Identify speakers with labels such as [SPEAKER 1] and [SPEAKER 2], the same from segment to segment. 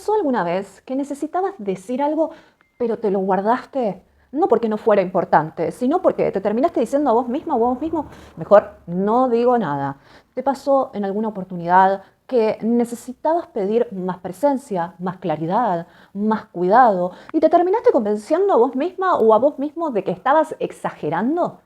[SPEAKER 1] pasó alguna vez que necesitabas decir algo, pero te lo guardaste? No porque no fuera importante, sino porque te terminaste diciendo a vos misma o a vos mismo, mejor no digo nada. ¿Te pasó en alguna oportunidad que necesitabas pedir más presencia, más claridad, más cuidado y te terminaste convenciendo a vos misma o a vos mismo de que estabas exagerando?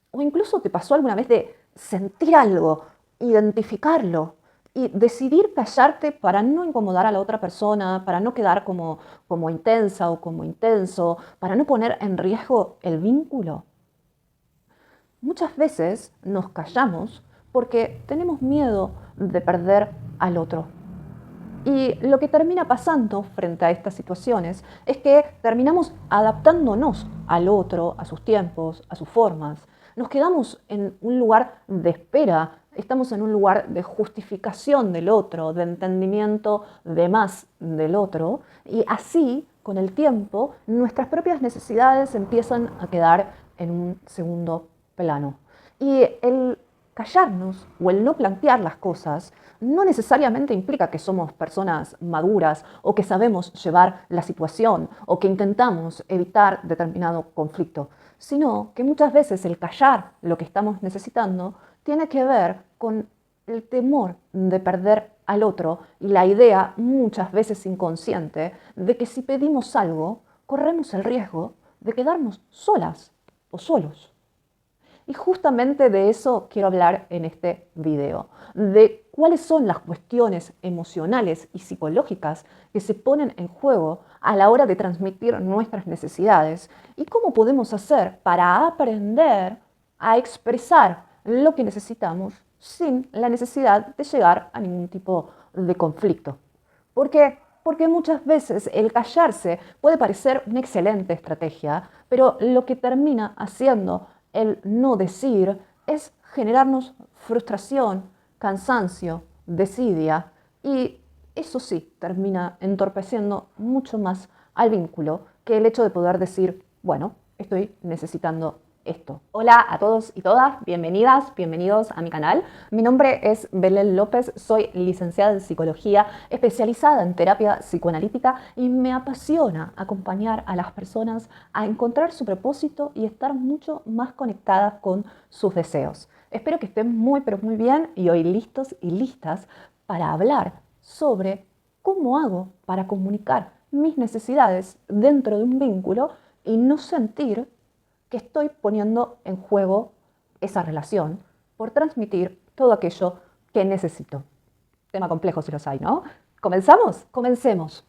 [SPEAKER 1] ¿O incluso te pasó alguna vez de sentir algo, identificarlo y decidir callarte para no incomodar a la otra persona, para no quedar como intensa o como intenso, para no poner en riesgo el vínculo? Muchas veces nos callamos porque tenemos miedo de perder al otro. Y lo que termina pasando frente a estas situaciones es que terminamos adaptándonos al otro, a sus tiempos, a sus formas. Nos quedamos en un lugar de espera, estamos en un lugar de justificación del otro, de entendimiento de más del otro, y así, con el tiempo, nuestras propias necesidades empiezan a quedar en un segundo plano. Y el callarnos o el no plantear las cosas no necesariamente implica que somos personas maduras o que sabemos llevar la situación o que intentamos evitar determinado conflicto, sino que muchas veces el callar lo que estamos necesitando tiene que ver con el temor de perder al otro y la idea, muchas veces inconsciente, de que si pedimos algo, corremos el riesgo de quedarnos solas o solos. Y justamente de eso quiero hablar en este video, de cuáles son las cuestiones emocionales y psicológicas que se ponen en juego a la hora de transmitir nuestras necesidades y cómo podemos hacer para aprender a expresar lo que necesitamos sin la necesidad de llegar a ningún tipo de conflicto. ¿Por qué? Porque muchas veces el callarse puede parecer una excelente estrategia, pero lo que termina haciendo el no decir es generarnos frustración, cansancio, desidia y eso sí termina entorpeciendo mucho más al vínculo que el hecho de poder decir, bueno, estoy necesitando esto. Hola a todos y todas, bienvenidas, bienvenidos a mi canal. Mi nombre es Belén López, soy licenciada en psicología, especializada en terapia psicoanalítica y me apasiona acompañar a las personas a encontrar su propósito y estar mucho más conectadas con sus deseos. Espero que estén muy pero muy bien y hoy listos y listas para hablar sobre cómo hago para comunicar mis necesidades dentro de un vínculo y no sentir que estoy poniendo en juego esa relación por transmitir todo aquello que necesito. Tema complejo si los hay, ¿no? ¿Comenzamos? Comencemos.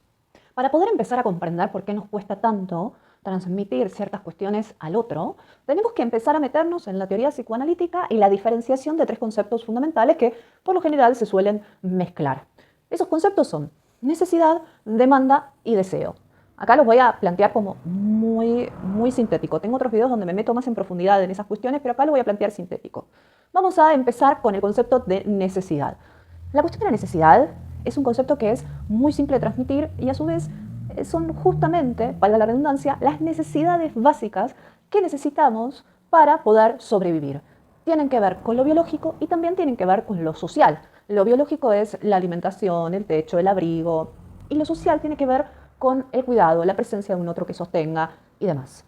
[SPEAKER 1] Para poder empezar a comprender por qué nos cuesta tanto transmitir ciertas cuestiones al otro, tenemos que empezar a meternos en la teoría psicoanalítica y la diferenciación de tres conceptos fundamentales que por lo general se suelen mezclar. Esos conceptos son necesidad, demanda y deseo. Acá los voy a plantear como muy sintético. Tengo otros videos donde me meto más en profundidad en esas cuestiones, pero acá lo voy a plantear sintético. Vamos a empezar con el concepto de necesidad. La cuestión de la necesidad es un concepto que es muy simple de transmitir y a su vez son justamente, valga la redundancia, las necesidades básicas que necesitamos para poder sobrevivir. Tienen que ver con lo biológico y también tienen que ver con lo social. Lo biológico es la alimentación, el techo, el abrigo, y lo social tiene que ver con el cuidado, la presencia de un otro que sostenga y demás.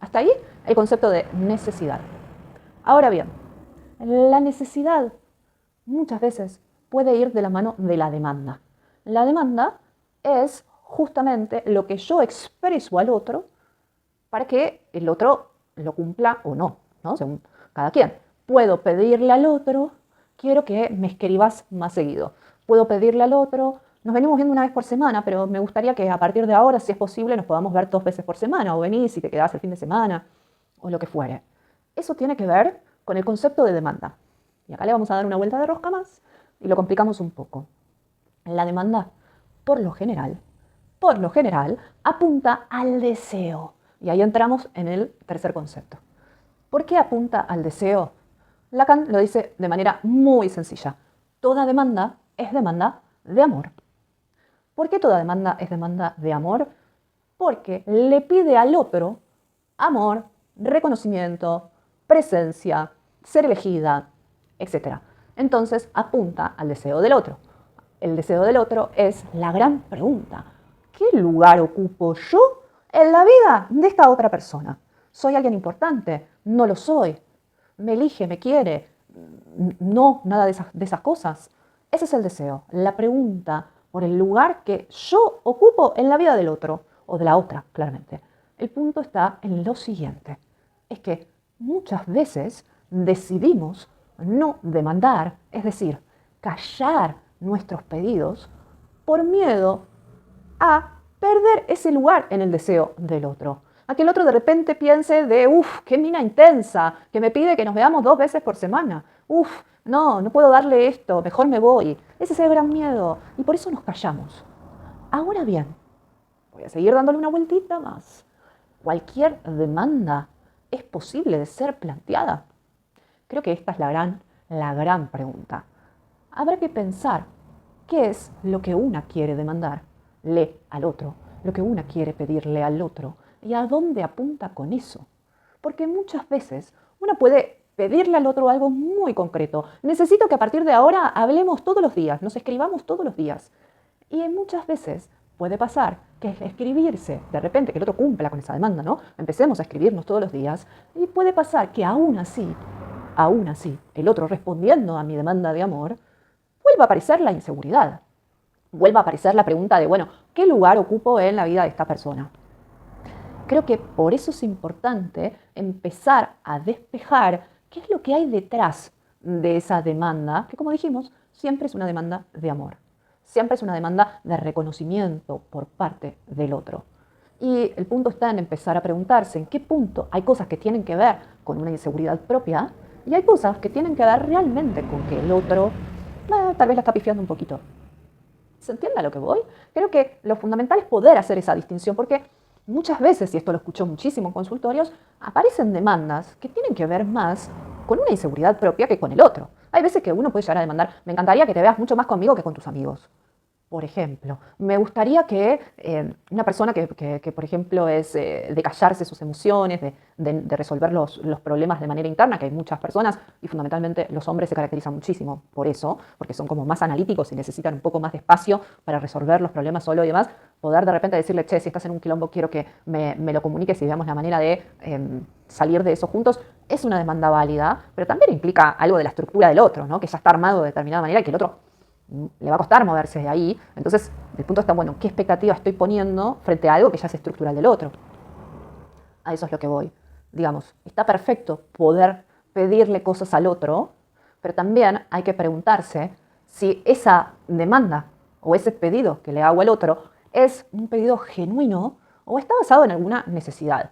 [SPEAKER 1] Hasta ahí el concepto de necesidad. Ahora bien, la necesidad muchas veces puede ir de la mano de la demanda. La demanda es justamente lo que yo expreso al otro para que el otro lo cumpla o no, ¿no? Según cada quien. Puedo pedirle al otro, quiero que me escribas más seguido. Puedo pedirle al otro, nos venimos viendo una vez por semana, pero me gustaría que a partir de ahora, si es posible, nos podamos ver 2 veces por semana, o venís y te quedás el fin de semana, o lo que fuere. Eso tiene que ver con el concepto de demanda. Y acá le vamos a dar una vuelta de rosca más y lo complicamos un poco. La demanda, por lo general, apunta al deseo. Y ahí entramos en el tercer concepto. ¿Por qué apunta al deseo? Lacan lo dice de manera muy sencilla. Toda demanda es demanda de amor. ¿Por qué toda demanda es demanda de amor? Porque le pide al otro amor, reconocimiento, presencia, ser elegida, etc. Entonces apunta al deseo del otro. el deseo del otro es la gran pregunta. ¿Qué lugar ocupo yo en la vida de esta otra persona? ¿Soy alguien importante? No lo soy. ¿Me elige? ¿Me quiere? No, nada de esas cosas. Ese es el deseo, la pregunta por el lugar que yo ocupo en la vida del otro, o de la otra, claramente. El punto está en lo siguiente, es que muchas veces decidimos no demandar, es decir, callar nuestros pedidos por miedo a perder ese lugar en el deseo del otro. A que el otro de repente piense de, uff, qué mina intensa, que me pide que nos veamos 2 veces por semana. Uff, no, no puedo darle esto, mejor me voy. Ese es el gran miedo y por eso nos callamos. Ahora bien, voy a seguir dándole una vueltita más. ¿Cualquier demanda es posible de ser planteada? Creo que esta es la gran pregunta. Habrá que pensar qué es lo que una quiere demandarle al otro, lo que una quiere pedirle al otro y a dónde apunta con eso. Porque muchas veces una puede pedirle al otro algo muy concreto. Necesito que a partir de ahora hablemos todos los días, nos escribamos todos los días. Y muchas veces puede pasar que escribirse, de repente que el otro cumpla con esa demanda, ¿no? Empecemos a escribirnos todos los días y puede pasar que aún así, el otro respondiendo a mi demanda de amor, vuelva a aparecer la inseguridad. Vuelva a aparecer la pregunta de, bueno, ¿qué lugar ocupo en la vida de esta persona? Creo que por eso es importante empezar a despejar qué es lo que hay detrás de esa demanda, que como dijimos, siempre es una demanda de amor. Siempre es una demanda de reconocimiento por parte del otro. Y el punto está en empezar a preguntarse en qué punto hay cosas que tienen que ver con una inseguridad propia y hay cosas que tienen que ver realmente con que el otro tal vez la está pifiando un poquito. ¿Se entiende a lo que voy? Creo que lo fundamental es poder hacer esa distinción porque muchas veces, y esto lo escucho muchísimo en consultorios, aparecen demandas que tienen que ver más con una inseguridad propia que con el otro. Hay veces que uno puede llegar a demandar, me encantaría que te veas mucho más conmigo que con tus amigos. Por ejemplo, me gustaría que una persona que, por ejemplo, es de callarse sus emociones, de resolver los problemas de manera interna, que hay muchas personas, y fundamentalmente los hombres se caracterizan muchísimo por eso, porque son como más analíticos y necesitan un poco más de espacio para resolver los problemas solo y demás, poder de repente decirle, che, si estás en un quilombo, quiero que me lo comuniques y veamos la manera de salir de eso juntos, es una demanda válida, pero también implica algo de la estructura del otro, ¿no? Que ya está armado de determinada manera y que el otro le va a costar moverse de ahí. Entonces, el punto está, bueno, ¿qué expectativa estoy poniendo frente a algo que ya es estructural del otro? A eso es lo que voy. Digamos, está perfecto poder pedirle cosas al otro, pero también hay que preguntarse si esa demanda o ese pedido que le hago al otro es un pedido genuino o está basado en alguna necesidad.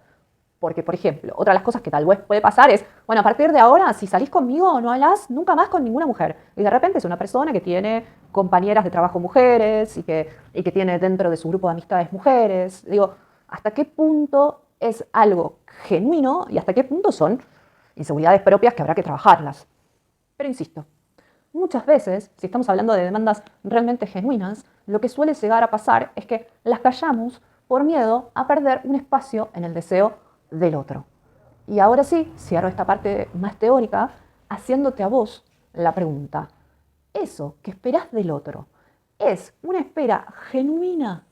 [SPEAKER 1] Porque, por ejemplo, otra de las cosas que tal vez puede pasar es, bueno, a partir de ahora, si salís conmigo, no hablas nunca más con ninguna mujer. Y de repente es una persona que tiene compañeras de trabajo mujeres y que tiene dentro de su grupo de amistades mujeres. Digo, ¿hasta qué punto es algo genuino y hasta qué punto son inseguridades propias que habrá que trabajarlas? Pero insisto, muchas veces, si estamos hablando de demandas realmente genuinas, lo que suele llegar a pasar es que las callamos por miedo a perder un espacio en el deseo del otro. Y ahora sí, cierro esta parte más teórica haciéndote a vos la pregunta. ¿Eso que esperás del otro es una espera genuina?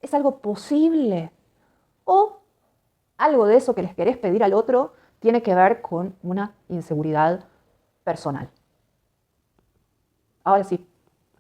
[SPEAKER 1] ¿Es algo posible? ¿O algo de eso que les querés pedir al otro tiene que ver con una inseguridad personal? Ahora sí,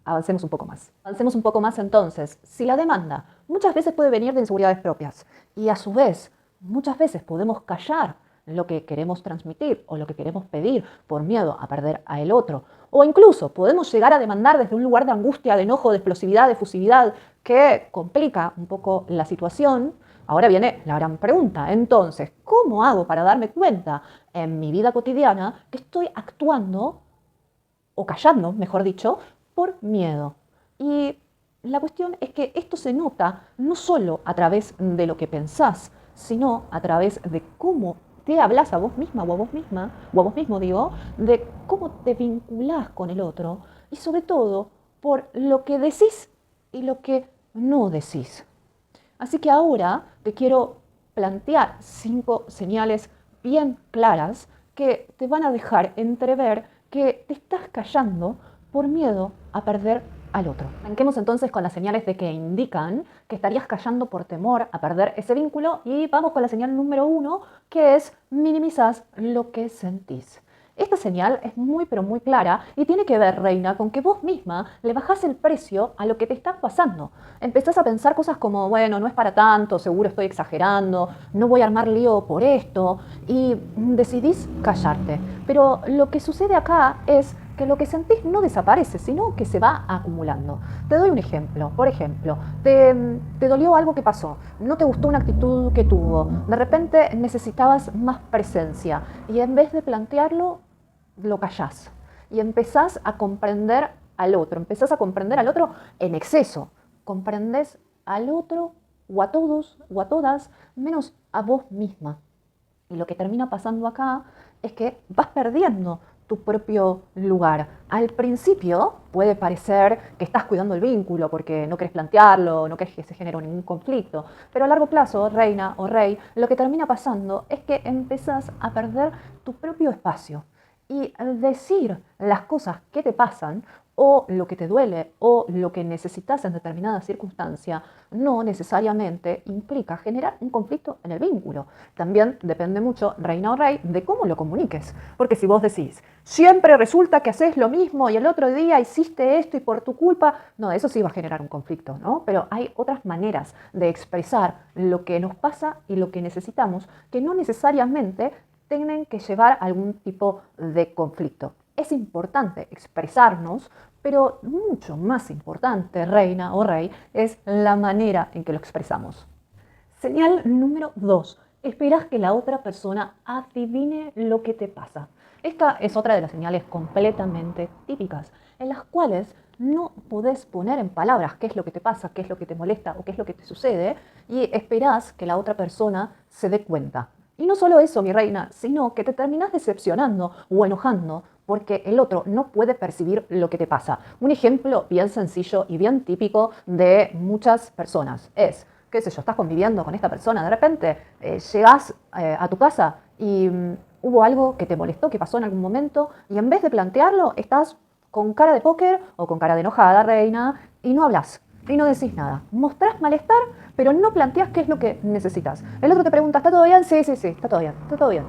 [SPEAKER 1] avancemos un poco más. Avancemos un poco más entonces. Si la demanda muchas veces puede venir de inseguridades propias y a su vez muchas veces podemos callar lo que queremos transmitir o lo que queremos pedir por miedo a perder a el otro, o incluso podemos llegar a demandar desde un lugar de angustia, de enojo, de explosividad, de efusividad que complica un poco la situación. Ahora viene la gran pregunta. Entonces, ¿cómo hago para darme cuenta en mi vida cotidiana que estoy actuando o callando, mejor dicho, por miedo? Y la cuestión es que esto se nota no solo a través de lo que pensás, sino a través de cómo te hablas a vos misma o a vos misma, o a vos mismo digo, de cómo te vinculás con el otro y sobre todo por lo que decís y lo que no decís. Así que ahora te quiero plantear 5 señales bien claras que te van a dejar entrever que te estás callando por miedo a perder al otro. Arranquemos entonces con las señales de que indican que estarías callando por temor a perder ese vínculo y vamos con la señal número 1, que es minimizas lo que sentís. Esta señal es muy pero muy clara y tiene que ver, reina, con que vos misma le bajás el precio a lo que te está pasando. Empezás a pensar cosas como, bueno, no es para tanto, seguro estoy exagerando, no voy a armar lío por esto y decidís callarte. Pero lo que sucede acá es que lo que sentís no desaparece, sino que se va acumulando. Te doy un ejemplo. Por ejemplo, te dolió algo que pasó, no te gustó una actitud que tuvo, de repente necesitabas más presencia y en vez de plantearlo, lo callás y empezás a comprender empezás a comprender al otro en exceso. Comprendés al otro o a todos o a todas menos a vos misma. Y lo que termina pasando acá es que vas perdiendo tu propio lugar. Al principio puede parecer que estás cuidando el vínculo porque no querés plantearlo, no querés que se genere ningún conflicto, pero a largo plazo, reina o rey, lo que termina pasando es que empezás a perder tu propio espacio. Y al decir las cosas que te pasan, o lo que te duele, o lo que necesitas en determinada circunstancia, no necesariamente implica generar un conflicto en el vínculo. También depende mucho, reina o rey, de cómo lo comuniques. Porque si vos decís, siempre resulta que haces lo mismo y el otro día hiciste esto y por tu culpa, no, eso sí va a generar un conflicto, ¿no? Pero hay otras maneras de expresar lo que nos pasa y lo que necesitamos, que no necesariamente tienen que llevar a algún tipo de conflicto. Es importante expresarnos, pero mucho más importante, reina o rey, es la manera en que lo expresamos. Señal número 2. Esperas que la otra persona adivine lo que te pasa. Esta es otra de las señales completamente típicas, en las cuales no podés poner en palabras qué es lo que te pasa, qué es lo que te molesta o qué es lo que te sucede, y esperás que la otra persona se dé cuenta. Y no solo eso, mi reina, sino que te terminás decepcionando o enojando porque el otro no puede percibir lo que te pasa. Un ejemplo bien sencillo y bien típico de muchas personas es, qué sé yo, estás conviviendo con esta persona, de repente llegás a tu casa y hubo algo que te molestó, que pasó en algún momento, y en vez de plantearlo, estás con cara de póker o con cara de enojada, reina, y no hablas. Y no decís nada. Mostrás malestar, pero no planteás qué es lo que necesitas. El otro te pregunta, ¿está todo bien? Sí, sí, sí, está todo bien, está todo bien.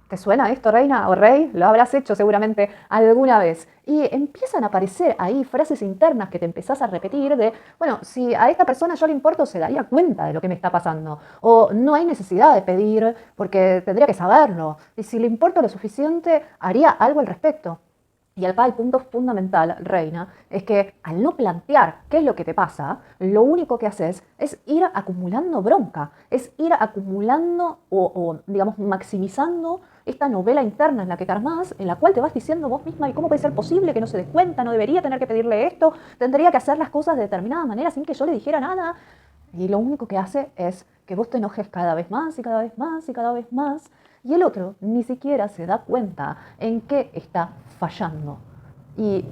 [SPEAKER 1] ¿Te suena esto, reina o rey? Lo habrás hecho seguramente alguna vez. Y empiezan a aparecer ahí frases internas que te empezás a repetir de, bueno, si a esta persona yo le importo, se daría cuenta de lo que me está pasando. O no hay necesidad de pedir porque tendría que saberlo. Y si le importo lo suficiente, haría algo al respecto. Y acá el punto fundamental, reina, es que al no plantear qué es lo que te pasa, lo único que haces es ir acumulando bronca, es ir acumulando digamos, maximizando esta novela interna en la que te armás, en la cual te vas diciendo vos misma, ¿y cómo puede ser posible que no se dé cuenta? No debería tener que pedirle esto, tendría que hacer las cosas de determinada manera sin que yo le dijera nada. Y lo único que hace es que vos te enojes cada vez más y cada vez más y cada vez más. Y el otro ni siquiera se da cuenta en qué está fallando. Y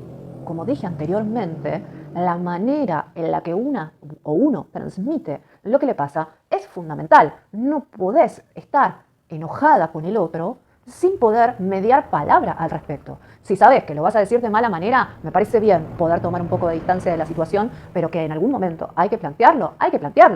[SPEAKER 1] como dije anteriormente, la manera en la que una o uno transmite lo que le pasa es fundamental. No podés estar enojada con el otro sin poder mediar palabra al respecto. Si sabes que lo vas a decir de mala manera, me parece bien poder tomar un poco de distancia de la situación, pero que en algún momento hay que plantearlo,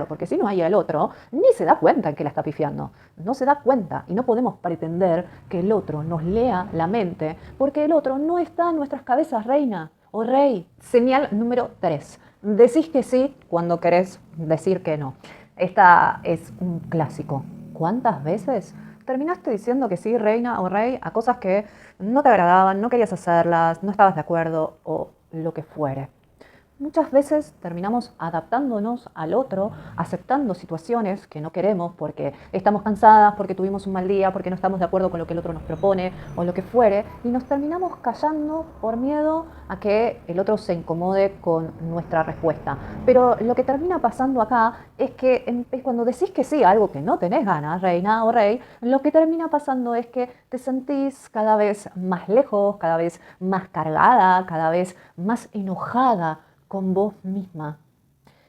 [SPEAKER 1] porque si no hay el otro, ni se da cuenta en que la está pifiando. No se da cuenta y no podemos pretender que el otro nos lea la mente, porque el otro no está en nuestras cabezas, reina o rey. Señal número 3. Decís que sí cuando querés decir que no. Esta es un clásico. ¿Cuántas veces terminaste diciendo que sí, reina o rey, a cosas que no te agradaban, no querías hacerlas, no estabas de acuerdo o lo que fuere? Muchas veces terminamos adaptándonos al otro, aceptando situaciones que no queremos porque estamos cansadas, porque tuvimos un mal día, porque no estamos de acuerdo con lo que el otro nos propone o lo que fuere, y nos terminamos callando por miedo a que el otro se incomode con nuestra respuesta. Pero lo que termina pasando acá es que cuando decís que sí a algo que no tenés ganas, reina o rey, lo que termina pasando es que te sentís cada vez más lejos, cada vez más cargada, cada vez más enojada con vos misma.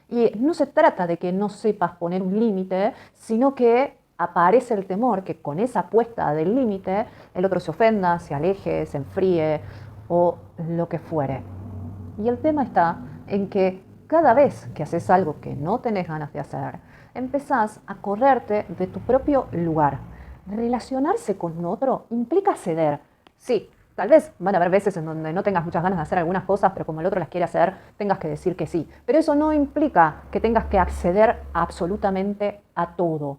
[SPEAKER 1] Y no se trata de que no sepas poner un límite, sino que aparece el temor que con esa puesta del límite el otro se ofenda, se aleje, se enfríe o lo que fuere. Y el tema está en que cada vez que haces algo que no tenés ganas de hacer, empezás a correrte de tu propio lugar. Relacionarse con otro implica ceder. Sí, tal vez van a haber veces en donde no tengas muchas ganas de hacer algunas cosas, pero como el otro las quiere hacer, tengas que decir que sí. Pero eso no implica que tengas que acceder absolutamente a todo.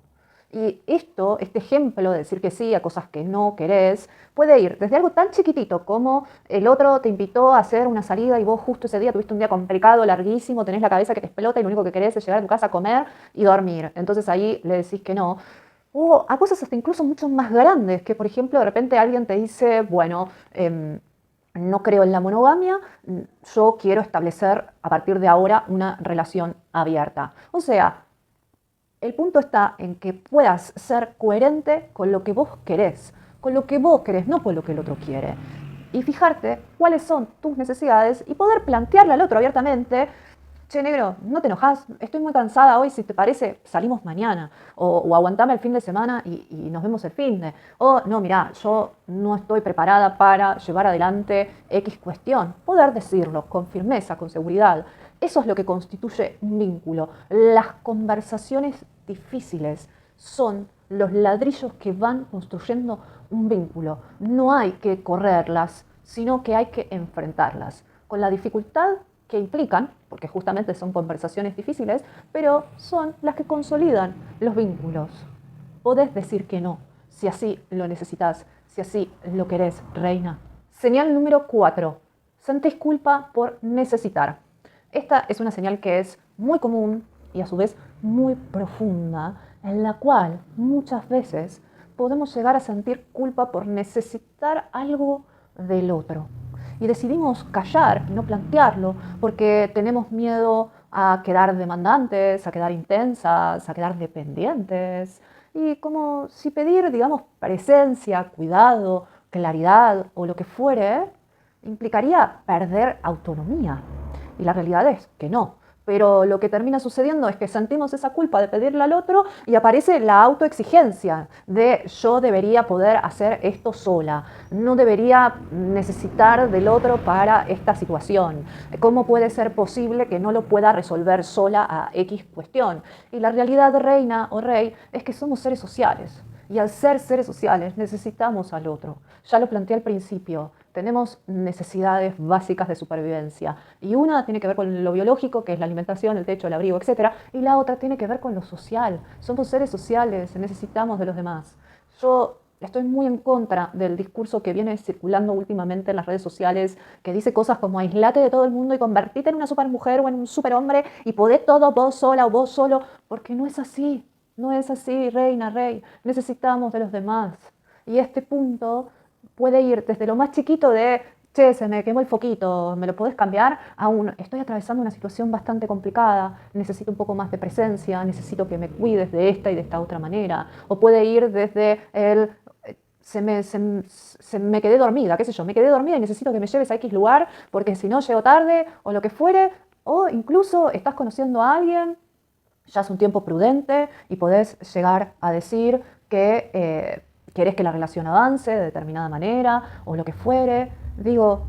[SPEAKER 1] Y este ejemplo de decir que sí a cosas que no querés, puede ir desde algo tan chiquitito como el otro te invitó a hacer una salida y vos justo ese día tuviste un día complicado, larguísimo, tenés la cabeza que te explota y lo único que querés es llegar a tu casa a comer y dormir. Entonces ahí le decís que no. O a cosas hasta incluso mucho más grandes, que por ejemplo de repente alguien te dice, bueno, no creo en la monogamia, yo quiero establecer a partir de ahora una relación abierta. O sea, el punto está en que puedas ser coherente con lo que vos querés, no con lo que el otro quiere. Y fijarte cuáles son tus necesidades y poder plantearle al otro abiertamente, che, negro, ¿no te enojas? Estoy muy cansada hoy, si te parece, salimos mañana. O aguantame el fin de semana y nos vemos el fin de. O no, mirá, yo no estoy preparada para llevar adelante X cuestión. Poder decirlo con firmeza, con seguridad. Eso es lo que constituye un vínculo. Las conversaciones difíciles son los ladrillos que van construyendo un vínculo. No hay que correrlas, sino que hay que enfrentarlas. Con la dificultad que implican, porque justamente son conversaciones difíciles, pero son las que consolidan los vínculos. Podés decir que no, si así lo necesitas, si así lo querés, reina. Señal número 4. Sentís culpa por necesitar. Esta es una señal que es muy común y a su vez muy profunda, en la cual muchas veces podemos llegar a sentir culpa por necesitar algo del otro. Y decidimos callar, no plantearlo, porque tenemos miedo a quedar demandantes, a quedar intensas, a quedar dependientes. Y como si pedir, digamos, presencia, cuidado, claridad o lo que fuere, implicaría perder autonomía. Y la realidad es que no. Pero lo que termina sucediendo es que sentimos esa culpa de pedirle al otro y aparece la autoexigencia de yo debería poder hacer esto sola, no debería necesitar del otro para esta situación. ¿Cómo puede ser posible que no lo pueda resolver sola a X cuestión? Y la realidad, reina o rey, es que somos seres sociales. Y al ser seres sociales necesitamos al otro. Ya lo planteé al principio, tenemos necesidades básicas de supervivencia. Y una tiene que ver con lo biológico, que es la alimentación, el techo, el abrigo, etc. Y la otra tiene que ver con lo social. Somos seres sociales, necesitamos de los demás. Yo estoy muy en contra del discurso que viene circulando últimamente en las redes sociales, que dice cosas como aislate de todo el mundo y convertite en una supermujer o en un superhombre y podé todo vos sola o vos solo, porque no es así. No es así, reina, rey. Necesitamos de los demás. Y este punto puede ir desde lo más chiquito de, che, se me quemó el foquito, ¿me lo podés cambiar? A un, estoy atravesando una situación bastante complicada, necesito un poco más de presencia, necesito que me cuides de esta y de esta otra manera. O puede ir desde el, se me quedé dormida, qué sé yo, me quedé dormida y necesito que me lleves a X lugar porque si no llego tarde o lo que fuere. O incluso estás conociendo a alguien, ya es un tiempo prudente y podés llegar a decir que querés que la relación avance de determinada manera o lo que fuere. Digo,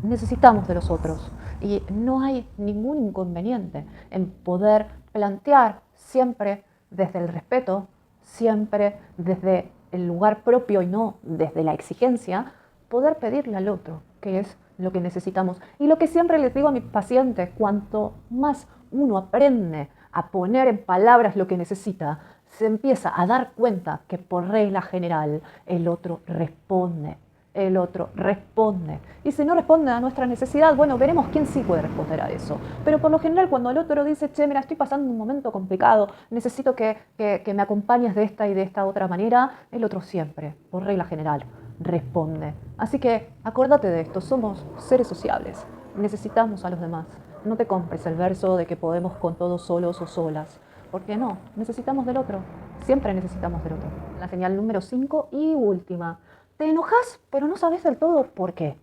[SPEAKER 1] necesitamos de los otros y no hay ningún inconveniente en poder plantear siempre desde el respeto, siempre desde el lugar propio y no desde la exigencia, poder pedirle al otro, que es lo que necesitamos. Y lo que siempre les digo a mis pacientes, cuanto más uno aprende a poner en palabras lo que necesita, se empieza a dar cuenta que por regla general el otro responde. El otro responde. Y si no responde a nuestra necesidad, bueno, veremos quién sí puede responder a eso. Pero por lo general cuando el otro dice, che, mira, estoy pasando un momento complicado, necesito que me acompañes de esta y de esta otra manera, el otro siempre, por regla general, responde. Así que acordate de esto, somos seres sociables, necesitamos a los demás. No te compres el verso de que podemos con todos solos o solas, porque no, necesitamos del otro, siempre necesitamos del otro. La señal número 5 y última. Te enojas, pero no sabes del todo por qué.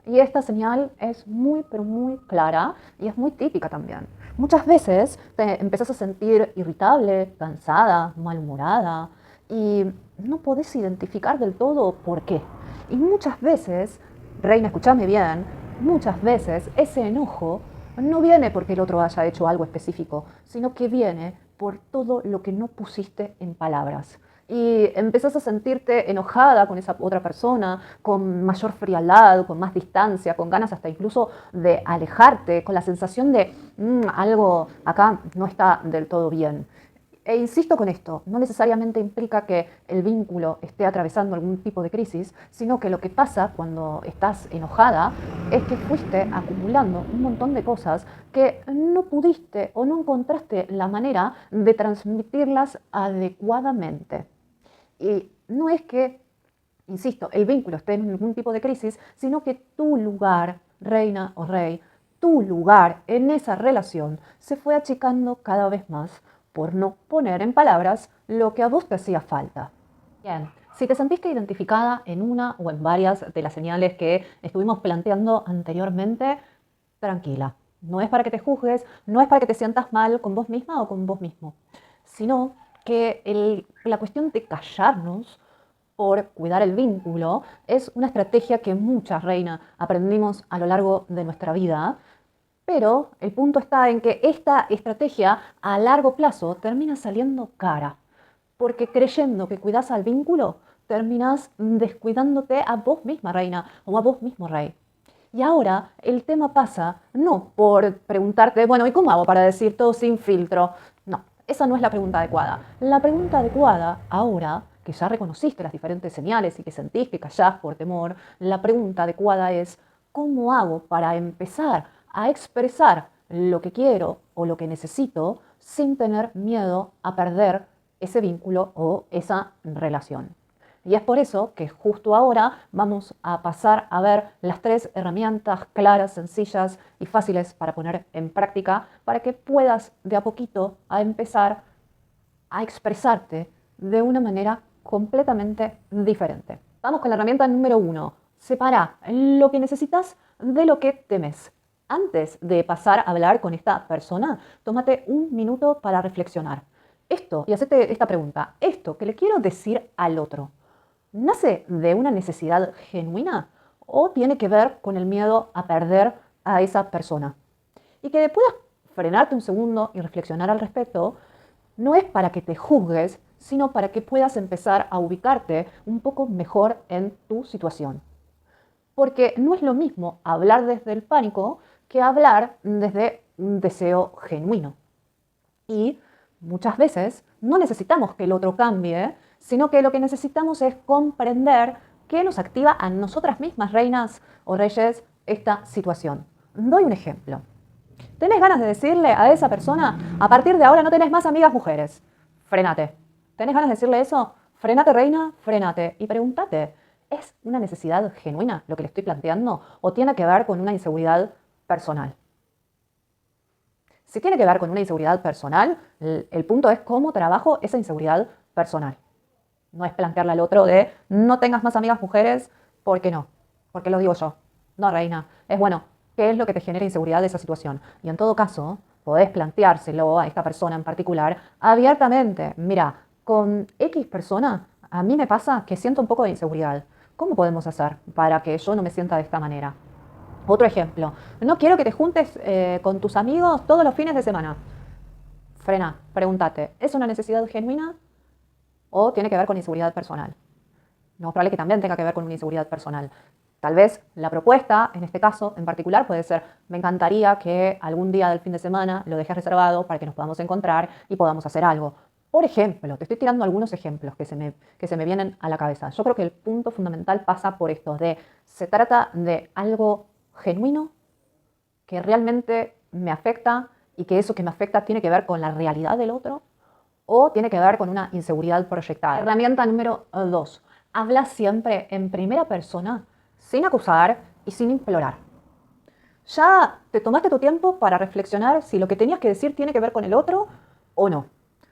[SPEAKER 1] Y esta señal es muy, pero muy clara y es muy típica también. Muchas veces te empezás a sentir irritable, cansada, malhumorada y no podés identificar del todo por qué. Y muchas veces, reina, escúchame bien, muchas veces ese enojo no viene porque el otro haya hecho algo específico, sino que viene por todo lo que no pusiste en palabras. Y empezás a sentirte enojada con esa otra persona, con mayor frialdad, con más distancia, con ganas hasta incluso de alejarte, con la sensación de algo acá no está del todo bien. E insisto con esto, no necesariamente implica que el vínculo esté atravesando algún tipo de crisis, sino que lo que pasa cuando estás enojada es que fuiste acumulando un montón de cosas que no pudiste o no encontraste la manera de transmitirlas adecuadamente. Y no es que, insisto, el vínculo esté en algún tipo de crisis, sino que tu lugar, reina o rey, tu lugar en esa relación se fue achicando cada vez más por no poner en palabras lo que a vos te hacía falta. Bien, si te sentiste identificada en una o en varias de las señales que estuvimos planteando anteriormente, tranquila. No es para que te juzgues, no es para que te sientas mal con vos misma o con vos mismo, sino que la cuestión de callarnos por cuidar el vínculo es una estrategia que muchas reinas aprendimos a lo largo de nuestra vida, pero el punto está en que esta estrategia a largo plazo termina saliendo cara, porque creyendo que cuidas al vínculo, terminas descuidándote a vos misma, reina, o a vos mismo, rey. Y ahora el tema pasa no por preguntarte, bueno, ¿y cómo hago para decir todo sin filtro? No, esa no es la pregunta adecuada. La pregunta adecuada ahora, que ya reconociste las diferentes señales y que sentís que callás por temor, la pregunta adecuada es, ¿cómo hago para empezar a expresar lo que quiero o lo que necesito sin tener miedo a perder ese vínculo o esa relación? Y es por eso que justo ahora vamos a pasar a ver las 3 herramientas claras, sencillas y fáciles para poner en práctica para que puedas de a poquito a empezar a expresarte de una manera completamente diferente. Vamos con la herramienta número 1. Separa lo que necesitas de lo que temes. Antes de pasar a hablar con esta persona, tómate un minuto para reflexionar. Esto, y hacete esta pregunta, esto que le quiero decir al otro, ¿nace de una necesidad genuina o tiene que ver con el miedo a perder a esa persona? Y que puedas frenarte un segundo y reflexionar al respecto, no es para que te juzgues, sino para que puedas empezar a ubicarte un poco mejor en tu situación. Porque no es lo mismo hablar desde el pánico que hablar desde un deseo genuino. Y muchas veces no necesitamos que el otro cambie, sino que lo que necesitamos es comprender qué nos activa a nosotras mismas, reinas o reyes, esta situación. Doy un ejemplo. ¿Tenés ganas de decirle a esa persona, a partir de ahora no tenés más amigas mujeres? Frenate. ¿Tenés ganas de decirle eso? Frenate, reina, frenate. Y pregúntate, ¿es una necesidad genuina lo que le estoy planteando o tiene que ver con una inseguridad personal? Si tiene que ver con una inseguridad personal, el punto es cómo trabajo esa inseguridad personal. No es plantearle al otro de no tengas más amigas mujeres, ¿por qué no? Porque lo digo yo. No, reina. Es bueno, ¿qué es lo que te genera inseguridad de esa situación? Y en todo caso, podés planteárselo a esta persona en particular abiertamente. Mira, con X persona, a mí me pasa que siento un poco de inseguridad. ¿Cómo podemos hacer para que yo no me sienta de esta manera? Otro ejemplo, no quiero que te juntes con tus amigos todos los fines de semana. Frena, pregúntate, ¿es una necesidad genuina o tiene que ver con inseguridad personal? No es probable que también tenga que ver con una inseguridad personal. Tal vez la propuesta, en este caso en particular, puede ser, me encantaría que algún día del fin de semana lo dejes reservado para que nos podamos encontrar y podamos hacer algo. Por ejemplo, te estoy tirando algunos ejemplos que se me vienen a la cabeza. Yo creo que el punto fundamental pasa por esto, se trata de algo genuino que realmente me afecta y que eso que me afecta tiene que ver con la realidad del otro o tiene que ver con una inseguridad proyectada. Herramienta número 2. Habla siempre en primera persona, sin acusar y sin implorar. Ya te tomaste tu tiempo para reflexionar si lo que tenías que decir tiene que ver con el otro o no.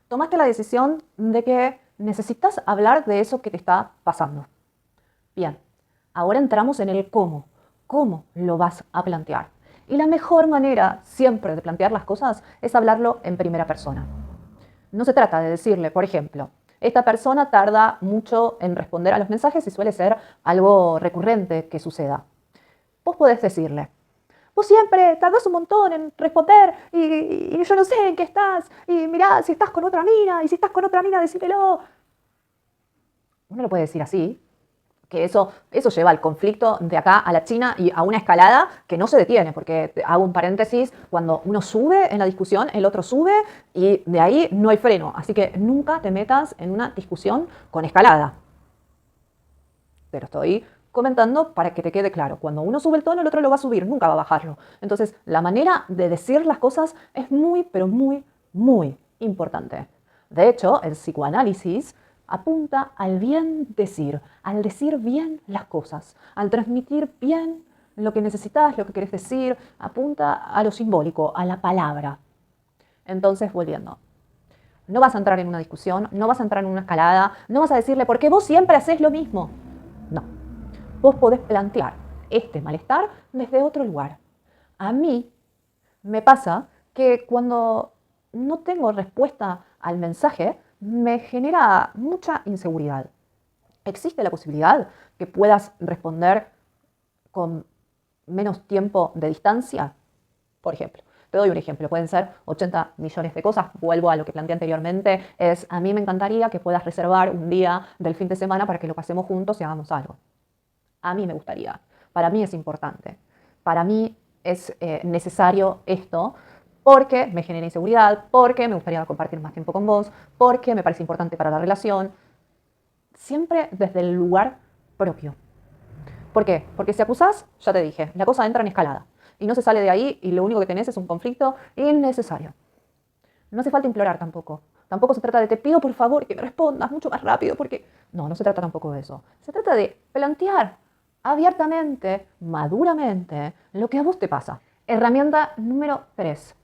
[SPEAKER 1] Tomaste la decisión de que necesitas hablar de eso que te está pasando. Bien, ahora entramos en el cómo. ¿Cómo lo vas a plantear? Y la mejor manera siempre de plantear las cosas es hablarlo en primera persona. No se trata de decirle, por ejemplo, esta persona tarda mucho en responder a los mensajes y suele ser algo recurrente que suceda. Vos podés decirle, vos siempre tardás un montón en responder y yo no sé en qué estás, y mirá, si estás con otra mina, y si estás con otra mina, decímelo. Uno lo puede decir así, que eso lleva al conflicto de acá a la China y a una escalada que no se detiene, porque hago un paréntesis, cuando uno sube en la discusión, el otro sube y de ahí no hay freno. Así que nunca te metas en una discusión con escalada. Te lo estoy comentando para que te quede claro. Cuando uno sube el tono, el otro lo va a subir, nunca va a bajarlo. Entonces, la manera de decir las cosas es muy, pero muy, muy importante. De hecho, el psicoanálisis apunta al bien decir, al decir bien las cosas, al transmitir bien lo que necesitas, lo que querés decir, apunta a lo simbólico, a la palabra. Entonces, volviendo. No vas a entrar en una discusión, no vas a entrar en una escalada, no vas a decirle, ¿por qué vos siempre haces lo mismo? No. Vos podés plantear este malestar desde otro lugar. A mí me pasa que cuando no tengo respuesta al mensaje, me genera mucha inseguridad. ¿Existe la posibilidad que puedas responder con menos tiempo de distancia? Por ejemplo, te doy un ejemplo, pueden ser 80 millones de cosas. Vuelvo a lo que planteé anteriormente, a mí me encantaría que puedas reservar un día del fin de semana para que lo pasemos juntos y hagamos algo. A mí me gustaría, para mí es importante, para mí es necesario esto porque me genera inseguridad, porque me gustaría compartir más tiempo con vos, porque me parece importante para la relación, siempre desde el lugar propio. ¿Por qué? Porque si acusás, ya te dije, la cosa entra en escalada y no se sale de ahí y lo único que tenés es un conflicto innecesario. No hace falta implorar tampoco. Tampoco se trata de te pido por favor que me respondas mucho más rápido porque... No, no se trata tampoco de eso. Se trata de plantear abiertamente, maduramente, lo que a vos te pasa. Herramienta número 3.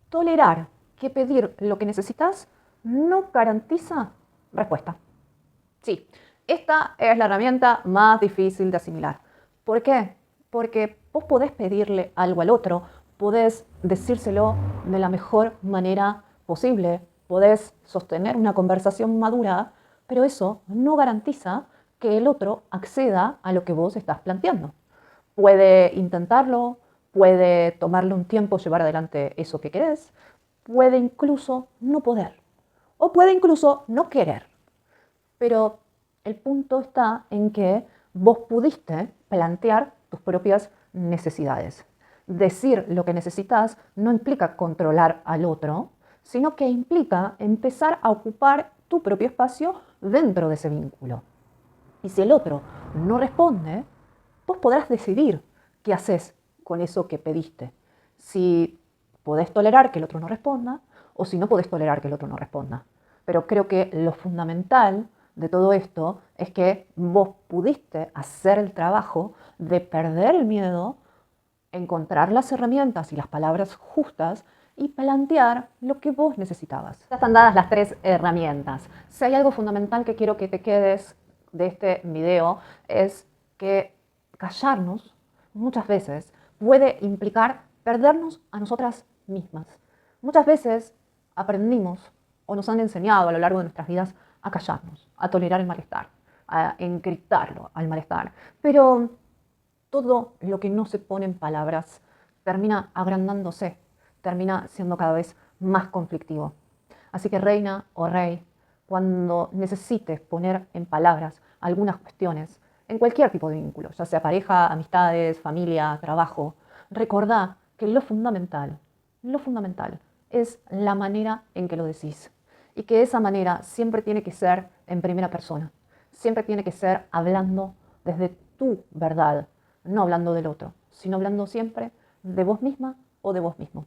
[SPEAKER 1] Tolerar que pedir lo que necesitas no garantiza respuesta. Sí, esta es la herramienta más difícil de asimilar. ¿Por qué? Porque vos podés pedirle algo al otro, podés decírselo de la mejor manera posible, podés sostener una conversación madura, pero eso no garantiza que el otro acceda a lo que vos estás planteando. Puede intentarlo, puede tomarle un tiempo llevar adelante eso que querés, puede incluso no poder, o puede incluso no querer. Pero el punto está en que vos pudiste plantear tus propias necesidades. Decir lo que necesitas no implica controlar al otro, sino que implica empezar a ocupar tu propio espacio dentro de ese vínculo. Y si el otro no responde, vos podrás decidir qué haces con eso que pediste. Si podés tolerar que el otro no responda o si no podés tolerar que el otro no responda. Pero creo que lo fundamental de todo esto es que vos pudiste hacer el trabajo de perder el miedo, encontrar las herramientas y las palabras justas y plantear lo que vos necesitabas. Ya están dadas las 3 herramientas. Si hay algo fundamental que quiero que te quedes de este video es que callarnos muchas veces puede implicar perdernos a nosotras mismas. Muchas veces aprendimos o nos han enseñado a lo largo de nuestras vidas a callarnos, a tolerar el malestar, a encriptarlo al malestar. Pero todo lo que no se pone en palabras termina agrandándose, termina siendo cada vez más conflictivo. Así que reina o rey, cuando necesites poner en palabras algunas cuestiones, en cualquier tipo de vínculo, ya sea pareja, amistades, familia, trabajo, recordá que lo fundamental es la manera en que lo decís. Y que esa manera siempre tiene que ser en primera persona. Siempre tiene que ser hablando desde tu verdad, no hablando del otro, sino hablando siempre de vos misma o de vos mismo.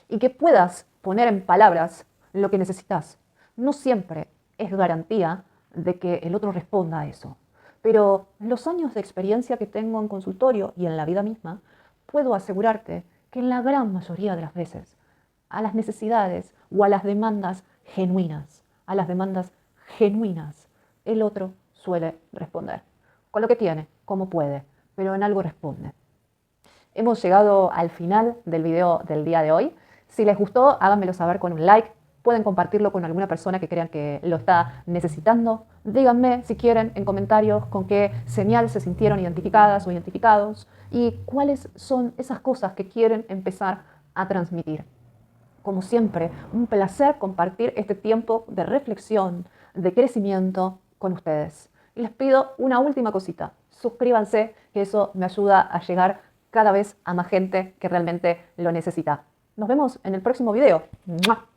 [SPEAKER 1] Y que puedas poner en palabras lo que necesitas. No siempre es garantía de que el otro responda a eso. Pero en los años de experiencia que tengo en consultorio y en la vida misma, puedo asegurarte que en la gran mayoría de las veces, a las necesidades o a las demandas genuinas, el otro suele responder. Con lo que tiene, como puede, pero en algo responde. Hemos llegado al final del video del día de hoy. Si les gustó, háganmelo saber con un like. pueden compartirlo con alguna persona que crean que lo está necesitando. Díganme si quieren en comentarios con qué señal se sintieron identificadas o identificados y cuáles son esas cosas que quieren empezar a transmitir. Como siempre, un placer compartir este tiempo de reflexión, de crecimiento con ustedes. Y les pido una última cosita. Suscríbanse, que eso me ayuda a llegar cada vez a más gente que realmente lo necesita. Nos vemos en el próximo video. ¡Mua!